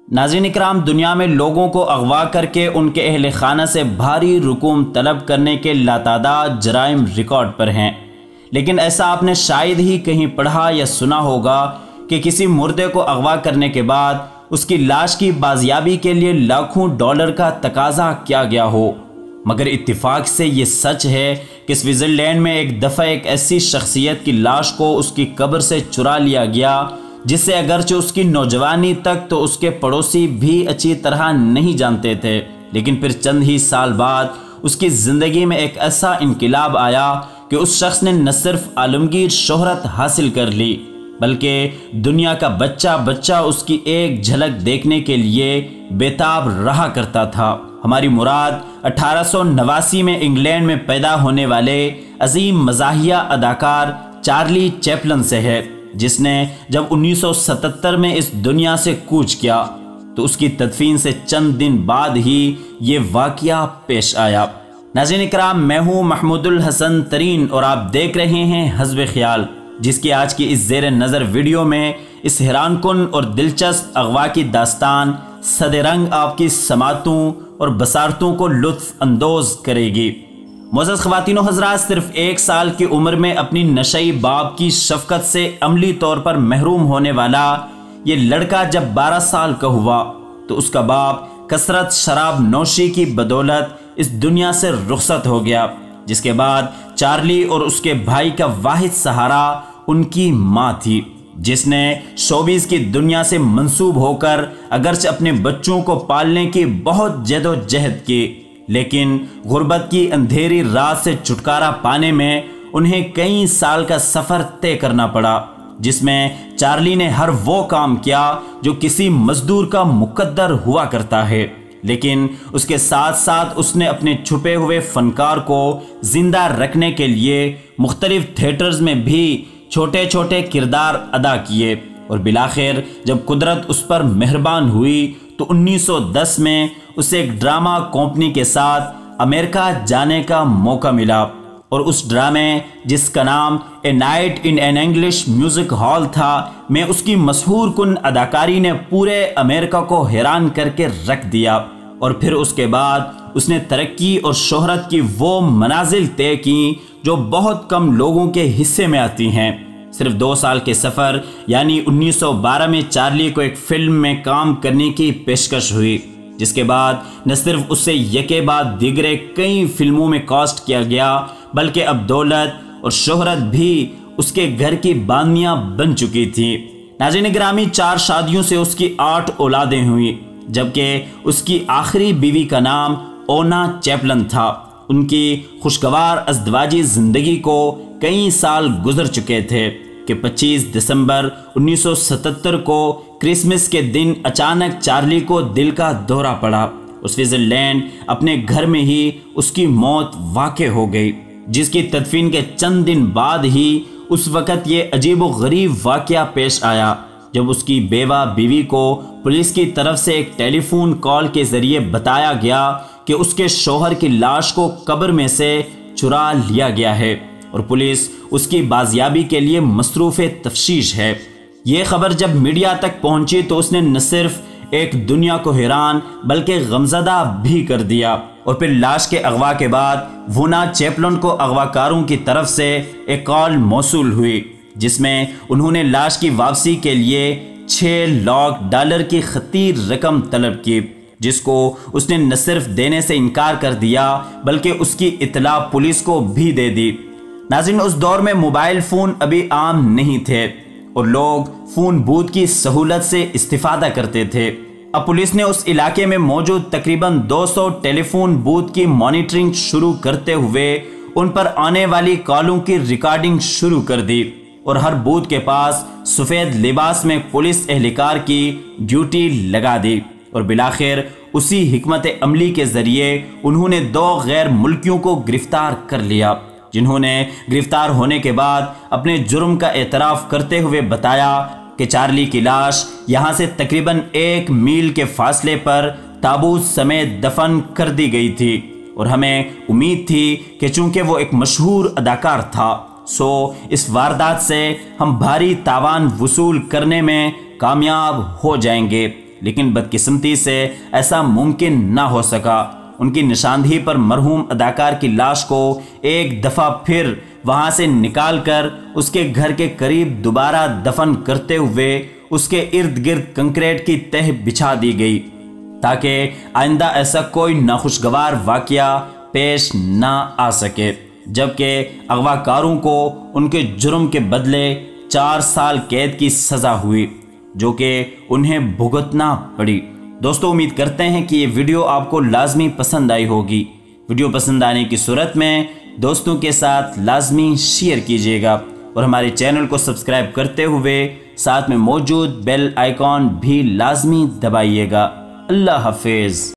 ناظرین اکرام، دنیا میں لوگوں کو اغوا کر کے ان کے اہل خانہ سے بھاری رقوم طلب کرنے کے لاتعداد جرائم ریکارڈ پر ہیں، لیکن ایسا آپ نے شاید ہی کہیں پڑھا یا سنا ہوگا کہ کسی مردے کو اغوا کرنے کے بعد اس کی لاش کی بازیابی کے لیے لاکھوں ڈالر کا تقاضا کیا گیا ہو۔ مگر اتفاق سے یہ سچ ہے کہ سوئٹزرلینڈ میں ایک دفعہ ایک ایسی شخصیت کی لاش کو اس کی قبر سے چرا لیا گیا جس سے اگرچہ اس کی نوجوانی تک تو اس کے پڑوسی بھی اچھی طرح نہیں جانتے تھے، لیکن پھر چند ہی سال بعد اس کی زندگی میں ایک ایسا انقلاب آیا کہ اس شخص نے نہ صرف عالمگیر شہرت حاصل کر لی بلکہ دنیا کا بچہ بچہ اس کی ایک جھلک دیکھنے کے لیے بےتاب رہا کرتا تھا۔ ہماری مراد 1889 میں انگلینڈ میں پیدا ہونے والے عظیم مزاحیہ اداکار چارلی چیپلن سے ہے، جس نے جب 1977 میں اس دنیا سے کوچ کیا تو اس کی تدفین سے چند دن بعد ہی یہ واقعہ پیش آیا۔ ناظرین اکرام، میں ہوں محمود الحسن ترین اور آپ دیکھ رہے ہیں حزب خیال، جس کی آج کی اس زیر نظر ویڈیو میں اس حیران کن اور دلچسپ اغوا کی داستان صد رنگ آپ کی سماعتوں اور بصارتوں کو لطف اندوز کرے گی۔ معزز خواتین و حضرات، صرف 1 سال کی عمر میں اپنی نشئی باپ کی شفقت سے عملی طور پر محروم ہونے والا یہ لڑکا جب 12 سال کا ہوا تو اس کا باپ کثرت شراب نوشی کی بدولت اس دنیا سے رخصت ہو گیا، جس کے بعد چارلی اور اس کے بھائی کا واحد سہارا ان کی ماں تھی، جس نے شوبیز کی دنیا سے منسوب ہو کر اگرچہ اپنے بچوں کو پالنے کی بہت جد و جہد کی، لیکن غربت کی اندھیری رات سے چھٹکارا پانے میں انہیں کئی سال کا سفر طے کرنا پڑا، جس میں چارلی نے ہر وہ کام کیا جو کسی مزدور کا مقدر ہوا کرتا ہے، لیکن اس کے ساتھ ساتھ اس نے اپنے چھپے ہوئے فنکار کو زندہ رکھنے کے لیے مختلف تھیٹرز میں بھی چھوٹے چھوٹے کردار ادا کیے، اور بالآخر جب قدرت اس پر مہربان ہوئی تو 1910 میں اسے ایک ڈرامہ کمپنی کے ساتھ امریکہ جانے کا موقع ملا، اور اس ڈرامے جس کا نام اے night in an English music hall تھا میں اس کی مسحور کن اداکاری نے پورے امریکہ کو حیران کر کے رکھ دیا، اور پھر اس کے بعد اس نے ترقی اور شہرت کی وہ منازل طے کی جو بہت کم لوگوں کے حصے میں آتی ہیں۔ صرف 2 سال کے سفر یعنی 1912 میں چارلی کو ایک فلم میں کام کرنے کی پیشکش ہوئی، جس کے بعد نہ صرف اسے یکے بعد دیگرے کئی فلموں میں کاسٹ کیا گیا بلکہ اب دولت اور شہرت بھی اس کے گھر کی باندیاں بن چکی تھی۔ ناظرین گرامی، 4 شادیوں سے اس کی 8 اولادیں ہوئیں، جبکہ اس کی آخری بیوی کا نام اونا چیپلن تھا۔ ان کی خوشگوار ازدواجی زندگی کو کئی سال گزر چکے تھے کہ 25 دسمبر 1977 کو کرسمس کے دن اچانک چارلی کو دل کا دورہ پڑا اور سوئٹزرلینڈ اپنے گھر میں ہی اس کی موت واقع ہو گئی، جس کی تدفین کے چند دن بعد ہی اس وقت یہ عجیب و غریب واقعہ پیش آیا جب اس کی بیوہ بیوی کو پولیس کی طرف سے ایک ٹیلی فون کال کے ذریعے بتایا گیا کہ اس کے شوہر کی لاش کو قبر میں سے چرا لیا گیا ہے اور پولیس اس کی بازیابی کے لیے مصروف تفتیش ہے۔ یہ خبر جب میڈیا تک پہنچی تو اس نے نہ صرف ایک دنیا کو حیران بلکہ غمزدہ بھی کر دیا، اور پھر لاش کے اغوا کے بعد وونا چیپلن کو اغواکاروں کی طرف سے ایک کال موصول ہوئی جس میں انہوں نے لاش کی واپسی کے لیے $6 لاکھ کی خطیر رقم طلب کی، جس کو اس نے نہ صرف دینے سے انکار کر دیا بلکہ اس کی اطلاع پولیس کو بھی دے دی۔ ناظرین، اس دور میں موبائل فون ابھی عام نہیں تھے اور لوگ فون بوتھ کی سہولت سے استفادہ کرتے تھے۔ اب پولیس نے اس علاقے میں موجود تقریباً 200 ٹیلی فون بوتھ کی مانیٹرنگ شروع کرتے ہوئے ان پر آنے والی کالوں کی ریکارڈنگ شروع کر دی، اور ہر بوتھ کے پاس سفید لباس میں پولیس اہلکار کی ڈیوٹی لگا دی، اور بالآخر اسی حکمت عملی کے ذریعے انہوں نے 2 غیر ملکیوں کو گرفتار کر لیا، جنہوں نے گرفتار ہونے کے بعد اپنے جرم کا اعتراف کرتے ہوئے بتایا کہ چارلی کی لاش یہاں سے تقریباً 1 میل کے فاصلے پر تابوت سمیت دفن کر دی گئی تھی، اور ہمیں امید تھی کہ چونکہ وہ ایک مشہور اداکار تھا سو اس واردات سے ہم بھاری تاوان وصول کرنے میں کامیاب ہو جائیں گے، لیکن بدقسمتی سے ایسا ممکن نہ ہو سکا۔ ان کی نشاندہی پر مرحوم اداکار کی لاش کو ایک دفعہ پھر وہاں سے نکال کر اس کے گھر کے قریب دوبارہ دفن کرتے ہوئے اس کے ارد گرد کنکریٹ کی تہ بچھا دی گئی تاکہ آئندہ ایسا کوئی ناخوشگوار واقعہ پیش نہ آ سکے، جبکہ اغوا کاروں کو ان کے جرم کے بدلے 4 سال قید کی سزا ہوئی جو کہ انہیں بھگتنا پڑی۔ دوستو، امید کرتے ہیں کہ یہ ویڈیو آپ کو لازمی پسند آئی ہوگی۔ ویڈیو پسند آنے کی صورت میں دوستوں کے ساتھ لازمی شیئر کیجیے گا اور ہمارے چینل کو سبسکرائب کرتے ہوئے ساتھ میں موجود بیل آئیکن بھی لازمی دبائیے گا۔ اللہ حافظ۔